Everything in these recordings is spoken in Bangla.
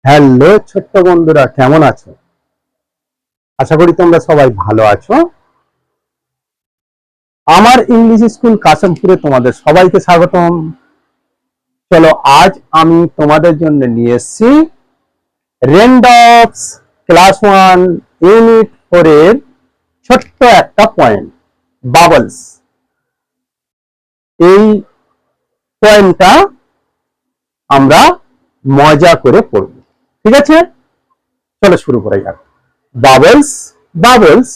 হ্যালো ছোট্ট বন্ধুরা, কেমন আছো? আশা করি তোমরা সবাই ভালো আছো। আমার ইংলিশ স্কুল কাশিমপুরে তোমাদের সবাইকে স্বাগতম। চলো, আজ আমি তোমাদের জন্য নিয়ে এসেছি রেনডক্স ক্লাস 1 ইউনিট 4 এর ছোট্ট একটা পয়েন্ট, বাবলস। এই পয়েন্টটা আমরা মজা করে পড়ব, ঠিক আছে? চলো শুরু করা যাক। Bubbles, bubbles,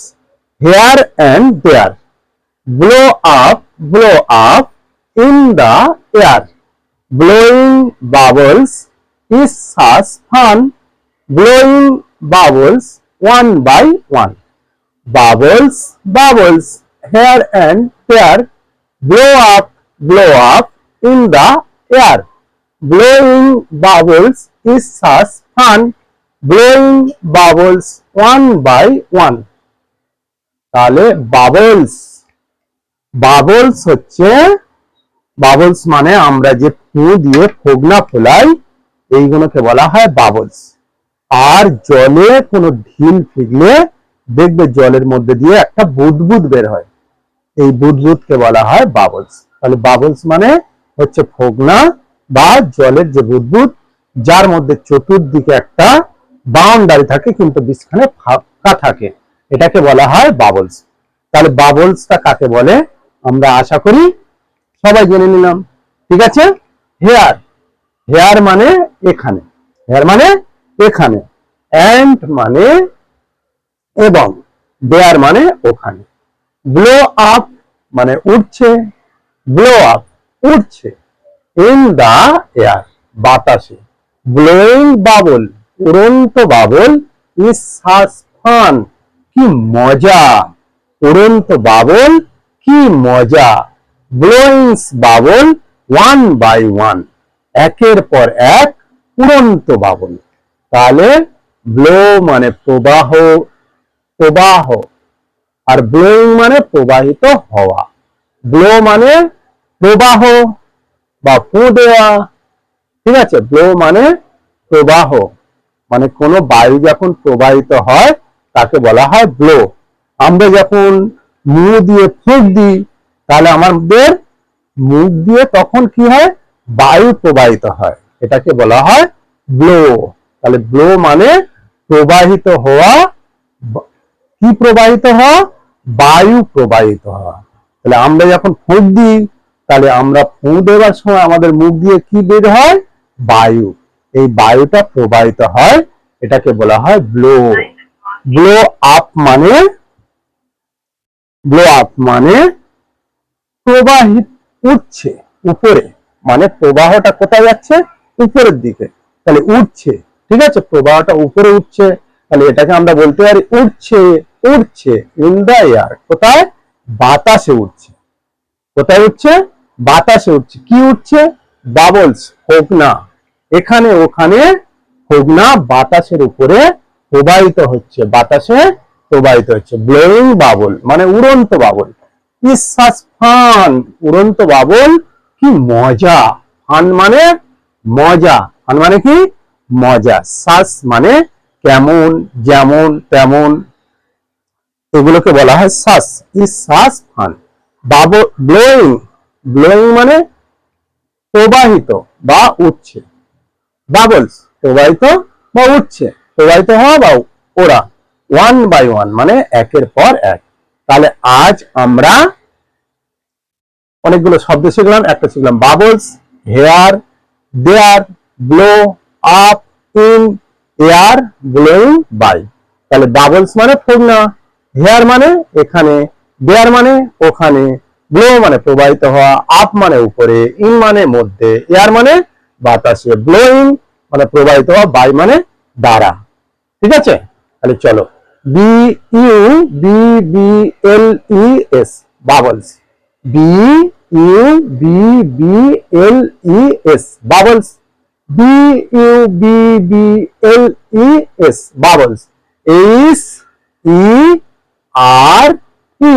here and there, blow up in the air. Blowing bubbles is such fun. Blowing bubbles one by one. Bubbles, bubbles, here and there. Blow up in the air. Blowing bubbles is such fun. Blowing bubbles one by one. তাহলে বাবলস, বাবলস হচ্ছে, বাবলস মানে আমরা যে ফু দিয়ে ফোগনা ফোলাই, এইগুলোকে বলা হয় বাবলস। আর জলে কোনো ঢিল ফিগলে দেখবে জলের মধ্যে দিয়ে একটা বুদবুদ বের হয়, এই বুদবুদকে বলা হয় বাবলস। তাহলে বাবলস মানে হচ্ছে ফোগনা বা জলের যে বুদবুদ, যার মধ্যে চতুর্দিকে একটা বাউন্ডারি থাকে কিন্তু বিছখানে ফাঁকা থাকে, এটাকে বলা হয় বাবলস। তাহলে বাবলসটা কাকে বলে আমরা আশা করি সবাই জেনে নিলাম, ঠিক আছে? হেয়ার, হেয়ার মানে এখানে, হেয়ার মানে এখানে, অ্যান্ড মানে এবং, দেয়ার মানে ওখানে। ব্লো আপ মানে উঠছে, ব্লো আপ উঠছে, ইন দা এয়ার বাতাসে। ব্লোয়িং বাবল উড়ন্ত বাবল, ইজ সাচ ফান কি মজা, উড়ন্ত বাবল কি মজা। ব্লোয়িংস বাবল ওয়ান বাই ওয়ান, একের পর এক উড়ন্ত বাবল। তাহলে ব্লো মানে প্রবাহ, প্রবাহ, আর ব্লোয়িং মানে প্রবাহিত হওয়া। ব্লো মানে প্রবাহ বা ফু দেওয়া, ঠিক আছে? ব্লো মানে প্রবাহ, মানে কোনো বায়ু যখন প্রবাহিত হয় তাকে বলা হয় ব্লো। আমরা যখন মুখ দিয়ে ফুঁক দিই, তাহলে আমাদের মুখ দিয়ে তখন কি হয়? বায়ু প্রবাহিত হয়, এটাকে বলা হয় ব্লো। তাহলে ব্লো মানে প্রবাহিত হওয়া, কি প্রবাহিত হওয়া? বায়ু প্রবাহিত হওয়া। তাহলে আমরা যখন ফুঁক দিই, তাহলে আমরা ফু দেওয়ার সময় আমাদের মুখ দিয়ে কি বের হয়? বায়ু। এই বায়ুটা প্রবাহিত হয়, এটাকে বলা হয় ব্লো। ব্লো আপ মানে, ব্লো আপ মানে প্রবাহিত, উঠছে উপরে, মানে প্রবাহটা কোথায় যাচ্ছে? উপরের দিকে, তাহলে উঠছে, ঠিক আছে? প্রবাহটা উপরে উঠছে, তাহলে এটাকে আমরা বলতে পারি উঠছে, উঠছে ইন দা এয়ার, কোথায়? বাতাসে উঠছে। কোথায় উঠছে? বাতাসে উঠছে। কি উঠছে? বাবলস, ফোগনা, এখানে ওখানে ফোগনা বাতাসের উপরে প্রবাহিত হচ্ছে, বাতাসে প্রবাহিত হচ্ছে। ব্লোয়িং বাবল মানে উড়ন্ত বাবল, ইজ সাচ ফান, উড়ন্ত বাবল কি মজা। ফান মানে মজা, ফান মানে কি? মজা। সাচ মানে কেমন, যেমন, তেমন, এগুলোকে বলা হয় such. Is such fun. Bubble, blowing, blowing মানে প্রবাহিত বা উঠছে। বাবলস প্রবাহিত বা উঠছে, প্রবাহিত হওয়া বা ওরা। ওয়ান বাই ওয়ান মানে একের পর এক। তাহলে আজ আমরা অনেকগুলো শব্দ শিখলাম। একটা শিখলাম bubbles, here, there, blow up, in, air, blowing by. তাহলে বাবলস মানে ফোগনা, হেয়ার মানে এখানে, দেয়ার মানে ওখানে, ব্লো মানে প্রবাহিত হওয়া, আপ মানে উপরে, ইন মানে মধ্যে, এয়ার মানে বাতাসে, ব্লোয়িং মানে প্রবাহিত হওয়া, বাই মানে দ্বারা, ঠিক আছে? তাহলে চলো, B U B B L E S, bubbles. B U B B L E S, bubbles. B U B B L E S, bubbles. H E R E,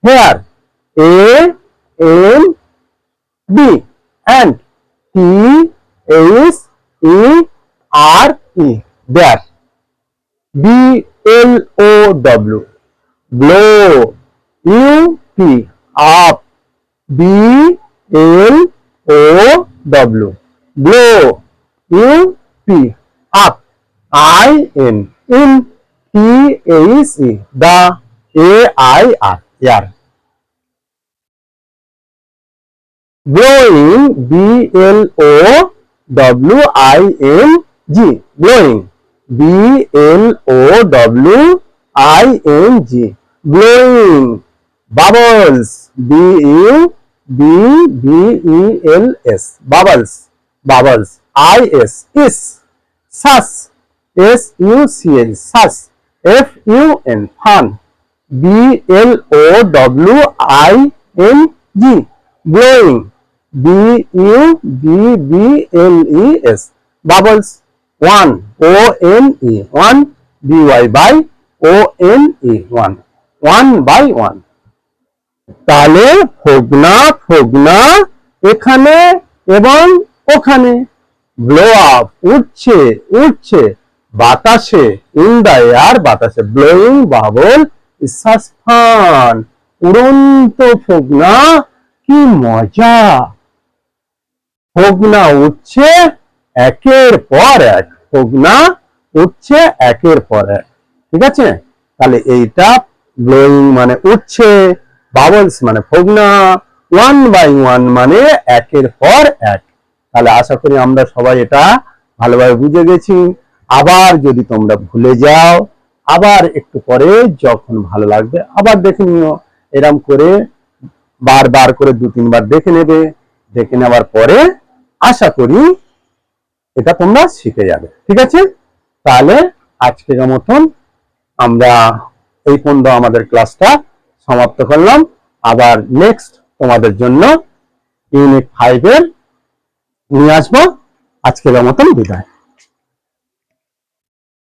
here. A N D, and T H E R there. blow, blow, up, up, blow, blow, up, in, pace, the, air, air. Blowing, blowing, blowing, blowing, blowing. Bubbles, bubbles, bubbles, bubbles, is, sus, such, sus, fun, fun, blowing, blowing, bubbles, bubbles, one, one, by one by one. তাহলে ফোগনা ফোগনা এখানে এবং ওখানে, ব্লো আপ উঠছে উঠছে বাতাসে, ইন দ্য এয়ার বাতাসে, blowing bubble is such fun, উড়ন্ত ফোগনা কি মজা। ফোগনা উঠছে একের পর এক, ফোগনা উঠছে একের পর এক, ঠিক আছে। তাহলে এইটা ব্লোয়িং মানে উঠছে, বাবলস মানে ফোগনা, ওয়ান বাই ওয়ান মানে একের পর এক। তাহলে আশা করি আমরা সবাই এটা ভালোভাবে বুঝে গেছি। আবার যদি তোমরা ভুলে যাও, আবার একটু পরে যখন ভালো লাগবে আবার দেখে নিও, এরম করে বারবার করে 2-3 বার দেখে নেবে। দেখে নেওয়ার পরে আশা করি এটা তোমরা শিখে যাবে, ঠিক আছে। তাহলে আজকের মতন আমরা এই পর্যন্ত আমাদের ক্লাসটা সমাপ্ত করলাম। আবার নেক্সট তোমাদের জন্য ইউনিট 5 এর নিয়ে আসবো। আজকের মতন বিদায়।